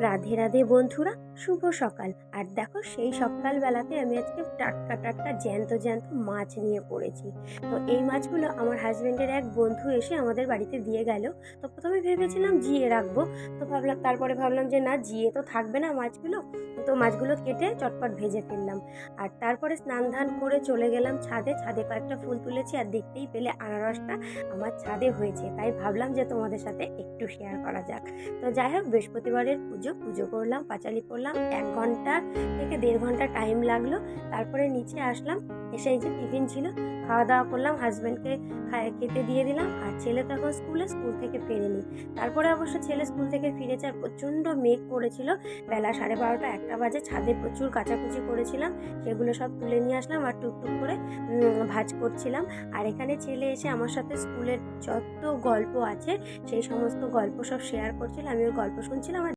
রাধে রাধে বন্ধুরা, শুভ সকাল। আর দেখো সেই সকালবেলাতে আমি আজকে টাটকা টাটকা জ্যান্ত জ্যান্ত মাছ নিয়ে পড়েছি। তো এই মাছগুলো আমার হাজবেন্ডের এক বন্ধু এসে আমাদের বাড়িতে দিয়ে গেল। তো প্রথমে ভেবেছিলাম জিয়ে রাখবো, তো তারপরে ভাবলাম যে না, জিয়ে তো থাকবে না মাছগুলো। তো মাছগুলো কেটে চটপট ভেজে ফেললাম। আর তারপরে স্নান ধান করে চলে গেলাম ছাদে। ছাদে কয়েকটা ফুল তুলেছি, আর দেখতেই পেলে আনারসটা আমার ছাদে হয়েছে, তাই ভাবলাম যে তোমাদের সাথে একটু শেয়ার করা যাক। তো যাই হোক, বৃহস্পতিবারের পুজো করলাম, পাঁচালি করলাম, 1 ঘন্টা থেকে 1.5 ঘন্টা টাইম লাগলো। তারপরে নিচে আসলাম, এসে এই যে টিফিন ছিল, খাওয়া দাওয়া করলাম, হাজব্যান্ডকে খেতে দিয়ে দিলাম। আর ছেলে তখন স্কুল থেকে ফেরেনি। তারপরে অবশ্য ছেলে স্কুল থেকে ফিরেছে, আর প্রচণ্ড মেঘ করেছিল। বেলা 12:30 1টা বাজে। ছাদে প্রচুর কাচাকুচি করেছিলাম, সেগুলো সব তুলে নিয়ে আসলাম আর টুকটুক করে ভাঁজ করছিলাম। আর এখানে ছেলে এসে আমার সাথে স্কুলের যত গল্প আছে সেই সমস্ত গল্প সব শেয়ার করছিল, আমি ওর গল্প শুনছিলাম।